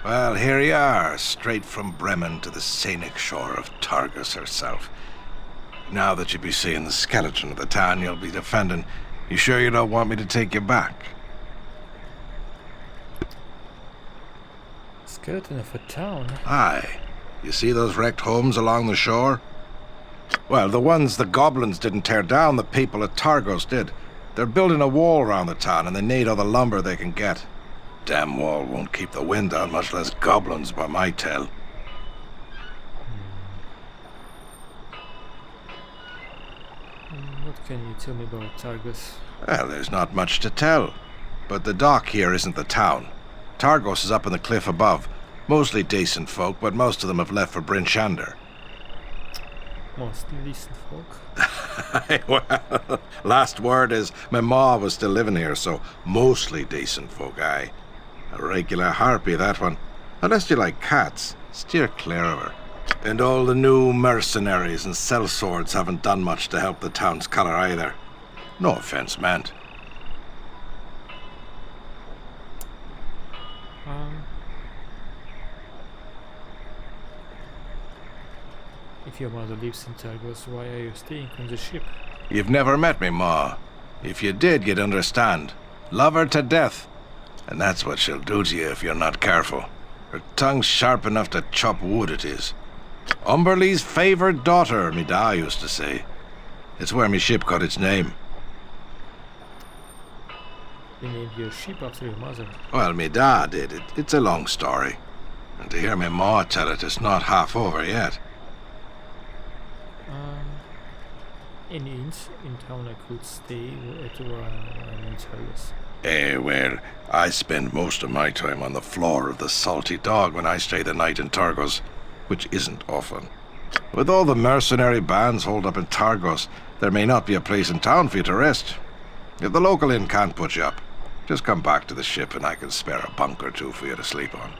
Well, here you are, straight from Bremen to the scenic shore of Targos herself. Now that you'll be seeing the skeleton of the town you'll be defending, you sure you don't want me to take you back? Skeleton of a town? Aye. You see those wrecked homes along the shore? Well, the ones the goblins didn't tear down, the people at Targos did. They're building a wall around the town and they need all the lumber they can get. Damn wall won't keep the wind out, much less goblins, by my tell. What can you tell me about Targos? Well, there's not much to tell. But the dock here isn't the town. Targos is up on the cliff above. Mostly decent folk, but most of them have left for Bryn Shander. Mostly decent folk? Well, last word is my ma was still living here, so mostly decent folk, aye. A regular harpy, that one. Unless you like cats, steer clear of her. And all the new mercenaries and sellswords haven't done much to help the town's colour either. No offence meant. If your mother lives in Targos, why are you staying on the ship? You've never met me, Ma. If you did, you'd understand. Love her to death. And that's what she'll do to you if you're not careful. Her tongue's sharp enough to chop wood, it is. Umberlee's favoured daughter, me da used to say. It's where me ship got its name. You named your ship after your mother? Well, me da did. It's a long story. And to hear me ma tell it, it's not half over yet. Any inns in town I could stay at while I'm in Targos? Well, I spend most of my time on the floor of the Salty Dog when I stay the night in Targos, which isn't often. With all the mercenary bands holed up in Targos, there may not be a place in town for you to rest. If the local inn can't put you up, just come back to the ship and I can spare a bunk or two for you to sleep on.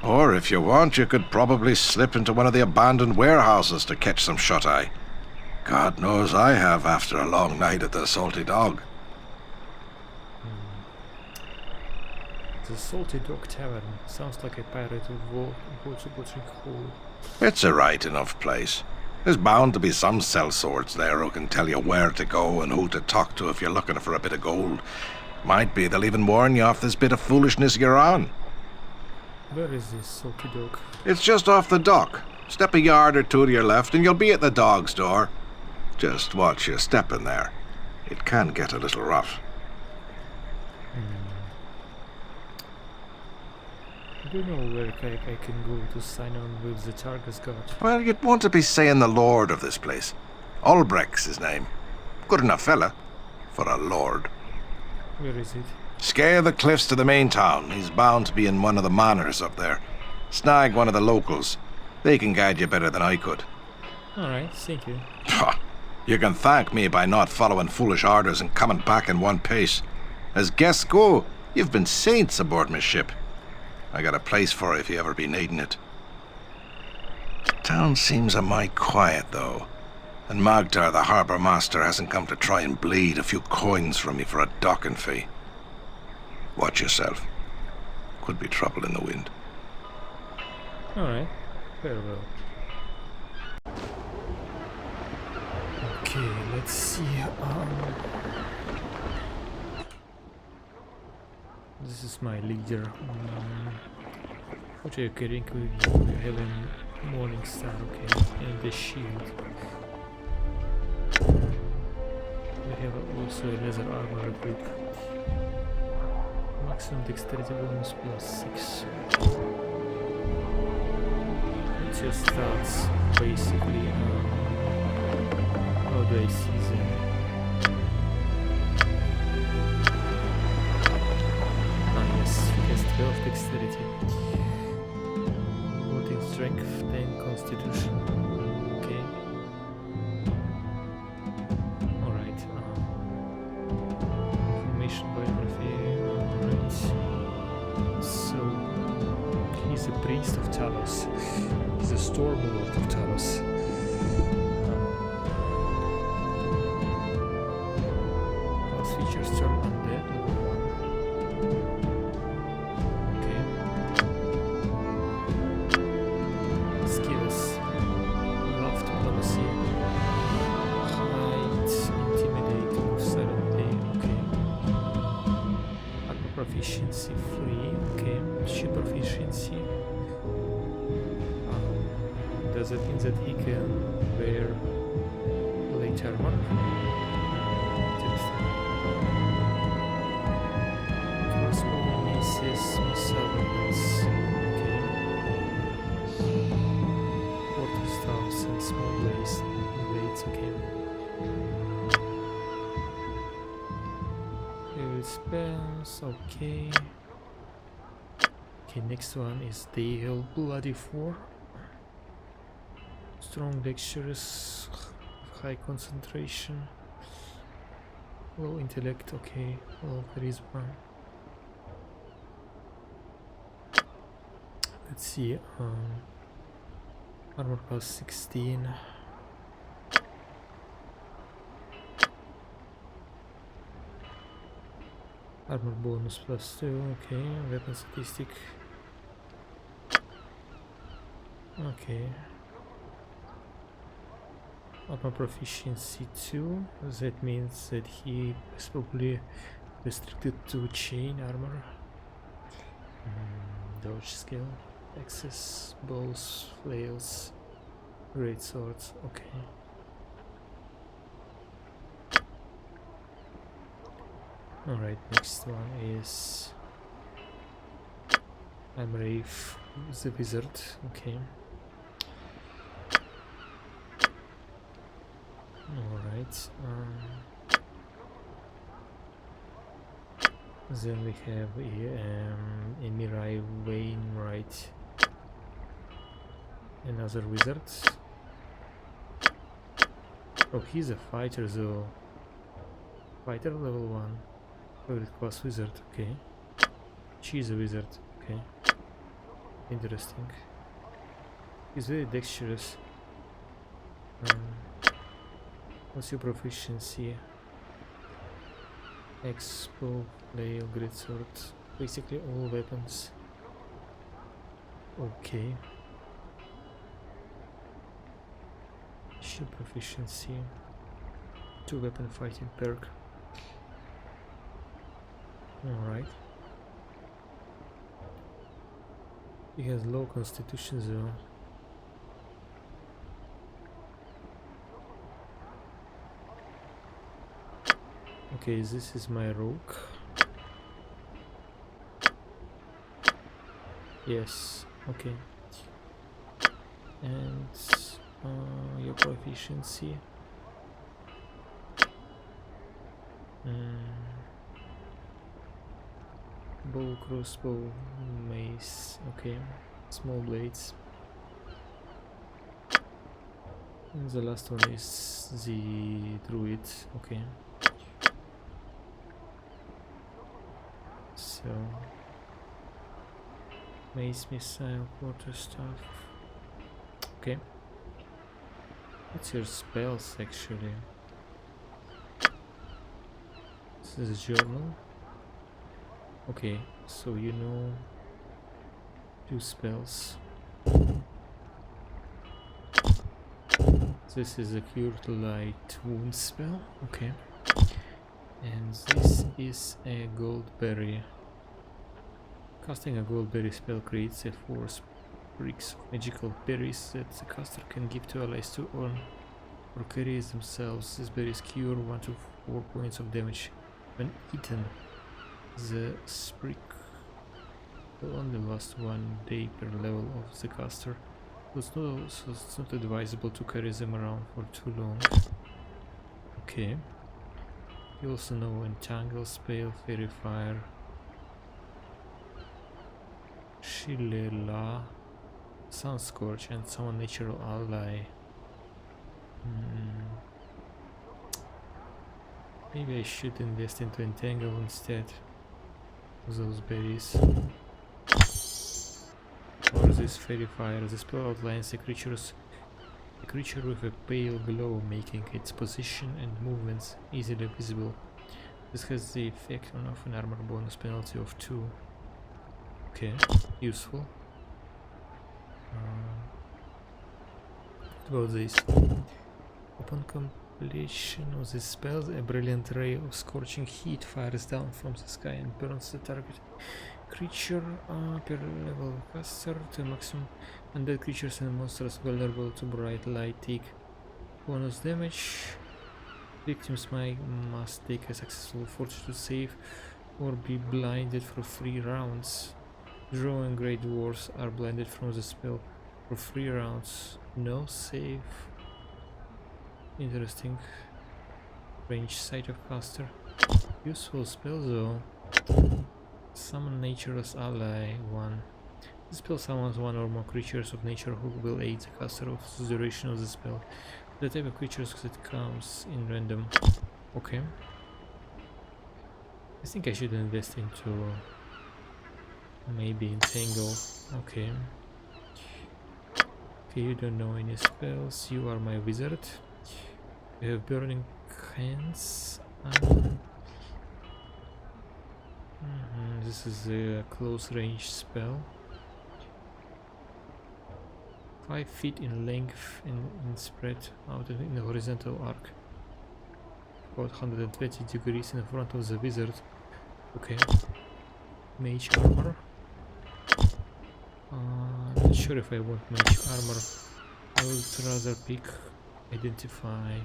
Or if you want, you could probably slip into one of the abandoned warehouses to catch some shut-eye. God knows I have after a long night at the Salty Dog. The Salty Dog Tavern sounds like a pirate of watering hole. It's a right enough place. There's bound to be some sellswords there who can tell you where to go and who to talk to if you're looking for a bit of gold. Might be they'll even warn you off this bit of foolishness you're on. Where is this Salty Dog? It's just off the dock. Step a yard or two to your left and you'll be at the dog's door. Just watch your step in there. It can get a little rough. Do you know where I can go to sign on with the Targos God? Well, you'd want to be saying the lord of this place. Ulbrecht's his name. Good enough fella for a lord. Where is it? Scale the cliffs to the main town. He's bound to be in one of the manors up there. Snag one of the locals. They can guide you better than I could. Alright, thank you. You can thank me by not following foolish orders and coming back in one pace. As guests go, you've been saints aboard my ship. I got a place for you if you ever be needing it. Town seems a mite quiet, though. And Magdar, the harbour master, hasn't come to try and bleed a few coins from me for a docking fee. Watch yourself. Could be trouble in the wind. Alright, very well. Okay, let's see. This is my leader. What are you carrying with you? You have a morning star, okay, and the shield. We have also a leather armor equipped. Maximum dexterity bonus +6. It's your stats, basically. How do I see them? Yes, he has 12 dexterity. 14 strength, 10 constitution. Okay. Alright. Information biography. Alright. So, he's a priest of Talos. He's a storm lord of Talos. Features turn undead, level 1. Okay. shield proficiency. Does that mean that he can wear plate armor? Interesting. Crossbow misses, missile weapons. Okay. Water staffs and small blades. Okay. Spells. Okay. Okay, next one is Dale Bloody 4. Strong, dexterous, high concentration, low intellect, okay, low charisma. Let's see, armor class 16. Armor bonus +2, okay, weapon statistic. Okay. Armor proficiency 2, that means that he is probably restricted to chain armor. Dodge skill, axes, bows, flails, great swords, okay. Alright, next one is I'm Reef the Wizard, okay. Alright, then we have Emirai Wainwright, another wizard. Oh, he's a fighter though. Fighter level 1. Favorite class wizard, okay. She's a wizard, okay. Interesting. He's very dexterous. What's your proficiency? Axe, bow, flail, greatsword, basically all weapons. Okay. Shield proficiency. 2 weapon fighting perk. Alright. He has low constitution though. Okay, this is my rogue. Yes, okay. And your proficiency. Bow, crossbow, mace, okay. Small blades. And the last one is the druid, okay. So mace, missile, quarterstaff. Okay. What's your spells actually? This is a journal. Okay, so you know 2 spells. This is a cure to light wound spell, okay. And this is a gold berry. Casting a gold berry spell creates a 4 bricks of magical berries that the caster can give to allies to earn or carry themselves. These berries cure 1 to 4 points of damage when eaten. The sprig will only last 1 day per level of the caster, so it's not advisable to carry them around for too long. Okay. You also know Entangle, Spell, Fairy Fire, Shilela, Sunscorch, and Summon Natural Ally. Maybe I should invest into Entangle instead of those berries. Or this Fairy Fire. The spell outlines a creature with a pale glow, making its position and movements easily visible. This has the effect of an armor bonus penalty of 2. Okay, useful. What about this? Upon completion of this spell, a brilliant ray of scorching heat fires down from the sky and burns the target. Creature per level caster to maximum. Undead creatures and monsters vulnerable to bright light take bonus damage. Victims must take a successful fortitude save or be blinded for 3 rounds. Drow and Grey Dwarfs are blinded from the spell for 3 rounds. No save. Interesting. Range sight of caster. Useful spell though. Summon Nature's Ally 1. The spell summons one or more creatures of nature who will aid the caster of the duration of the spell. The type of creatures that comes in random. Okay. I think I should invest into maybe Entangle. Okay. Okay, you don't know any spells. You are my wizard. You have Burning Hands. This is a close range spell. 5 feet in length and spread out in a horizontal arc. About 120 degrees in front of the wizard. Okay. Mage armor. Not sure if I want mage armor. I would rather pick identify.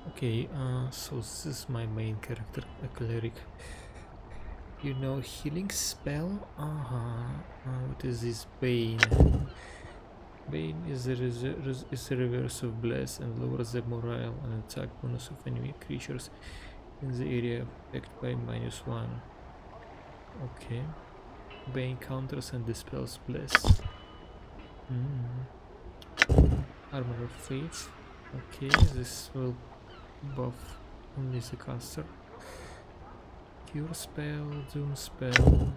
Okay, so this is my main character, a cleric. You know healing spell? What is this? Bane. Bane is the reverse of bless and lowers the morale and attack bonus of enemy creatures in the area affected by -1. Okay. Bane counters and dispels bless. Armor of Faith. Okay, this will buff only the caster. Cure spell, Doom spell.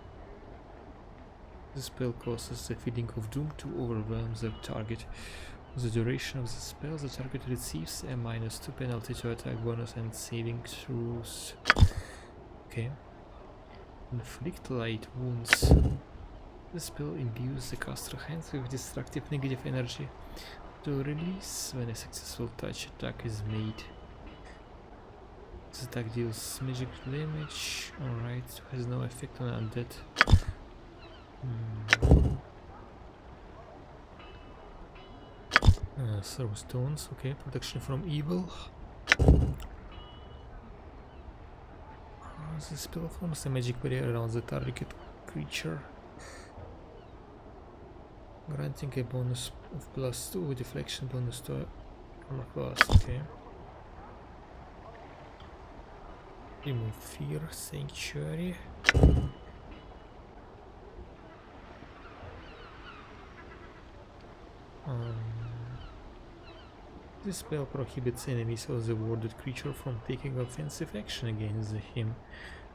The spell causes the feeling of doom to overwhelm the target. For the duration of the spell, the target receives a -2 penalty to attack bonus and saving throws. Okay. Inflict light wounds. The spell imbues the caster's hands with destructive negative energy to release when a successful touch attack is made. This attack deals magic damage. Alright, has no effect on undead. Throw stones, okay, protection from evil. The spell forms a magic barrier around the target creature, granting a bonus of +2 deflection bonus to armor class, okay. Remove fear, sanctuary. This spell prohibits enemies of the warded creature from taking offensive action against him.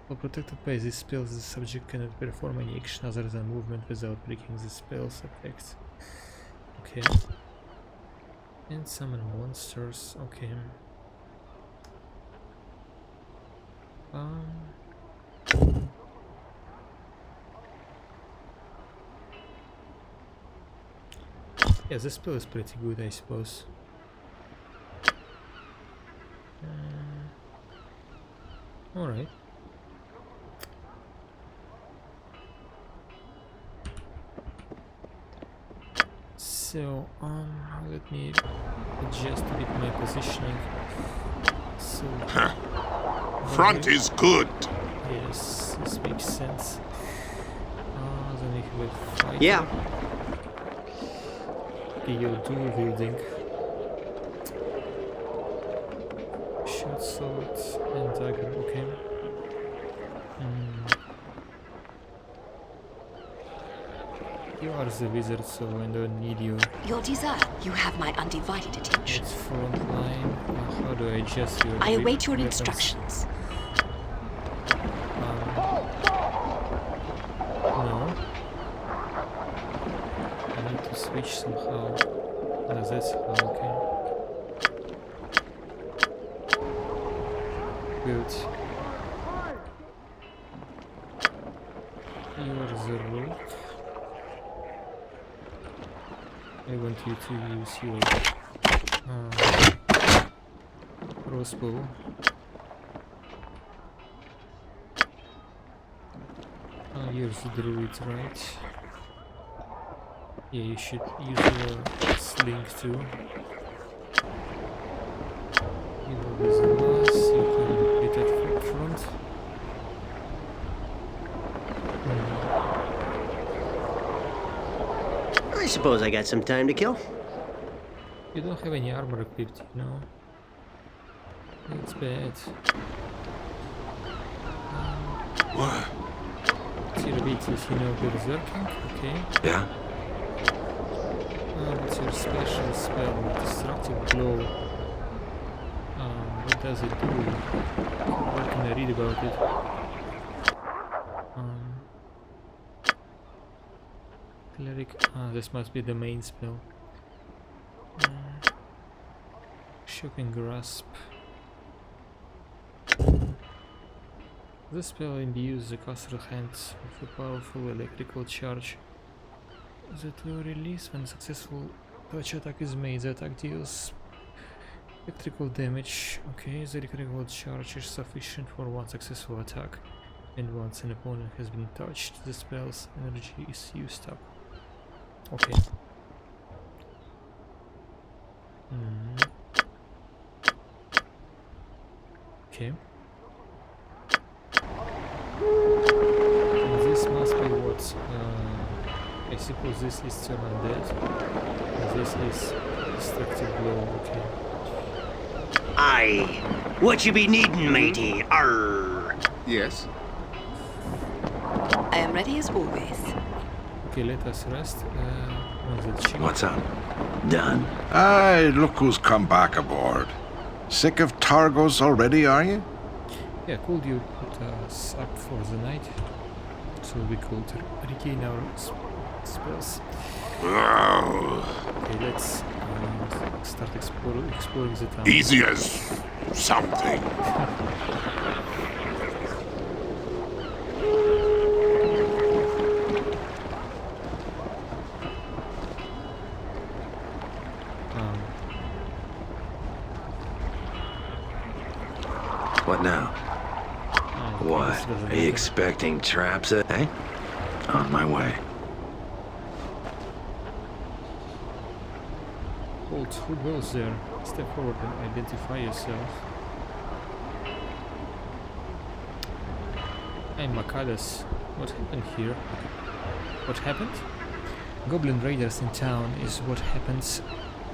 While protected by this spell, the subject cannot perform any action other than movement without breaking the spell's effects. Okay. And summon monsters, okay. Yeah, this spell is pretty good, I suppose. Alright. So, let me adjust a bit my positioning. So, Front is good. yes, this makes sense. Then we have a fighter. Yeah. Okay, you're dual wielding. Short sword and dagger, okay. You are the wizard, so I don't need you. Your desire. You have my undivided attention. It's front line. How do I adjust your I await your weapons? instructions. No. I need to switch somehow. No, that's how, okay. Good. You are the rogue. I want you to use your crossbow. Here's the Druids, right? Yeah, you should use your sling too. You know, with the mass, you can hit it from front. I suppose I got some time to kill. You don't have any armor equipped, you know. It's bad. What? Abilities, you know, berserking, okay. Yeah? What's your special spell? Destructive blow. What does it do? What can I read about it? Cleric. This must be the main spell. Shocking grasp. This spell imbues the caster hands with a powerful electrical charge that will release when successful touch attack is made. The attack deals electrical damage. Okay, the electrical charge is sufficient for one successful attack, and once an opponent has been touched, the spell's energy is used up. Okay. Okay. And this must be what? I suppose this is turn undead. And this is destructive blow. Okay. Aye. What you be needin', matey? Arr. Yes? I am ready as always. Okay, let us rest on the ship. What's up? Done. Aye, look who's come back aboard. Sick of Targos already, are you? Yeah, could you put us up for the night so we could regain our spells? Okay, let's start exploring the town. Easy as something. What now? What? Are you expecting traps, eh? On my way. Halt, who goes there? Step forward and identify yourself. I'm Makadas. What happened here? What happened? Goblin raiders in town is what happens.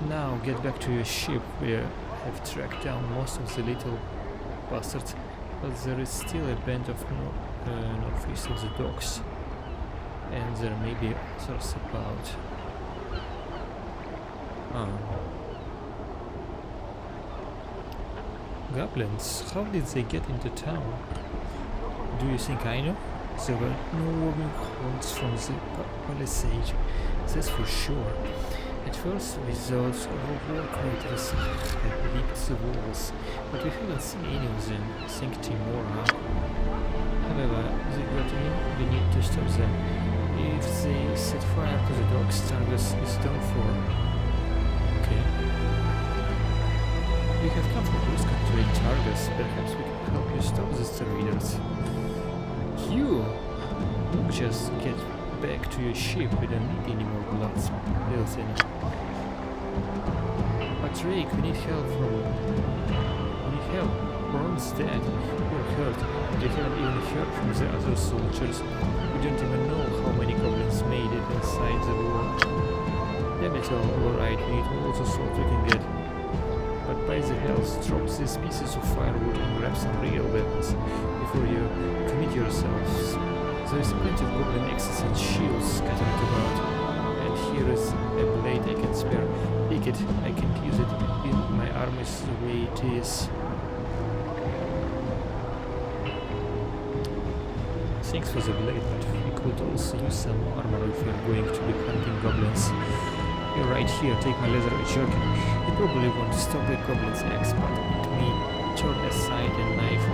Now get back to your ship. We have tracked down most of the little bastards, but there is still a band of northeast of the docks, and there may be others about. Goblins, how did they get into town? Do you think I know? There were no warming horns from the palisade, that's for sure. At first we thought our war creators had leaped the walls, but we haven't seen any of them. Think Timor, huh? However, they got in, we need to stop them. If they set fire to the docks, Targos is done for. Okay. We have come from Ruska to aid Targos. Perhaps we can help you stop these raiders. You! Just get back to your ship. We don't need any more blood spills in it. But Drake, we need help from... We need help. Ron's dead. You're hurt. We haven't even heard from the other soldiers. We don't even know how many goblins made it inside the wall. Damn it alright, we need all the salt we can get. But by the hells, drop these pieces of firewood and grab some real weapons before you commit yourselves. There is plenty of goblin axes and shields scattered about. And here is a blade I can spare. Take it, I can't use it in my arm is the way it is. Thanks for the blade, but we could also use some armor if we are going to be hunting goblins. You're right here, take my leather jerkin. It probably won't stop the goblin's axe, but it may turn aside a knife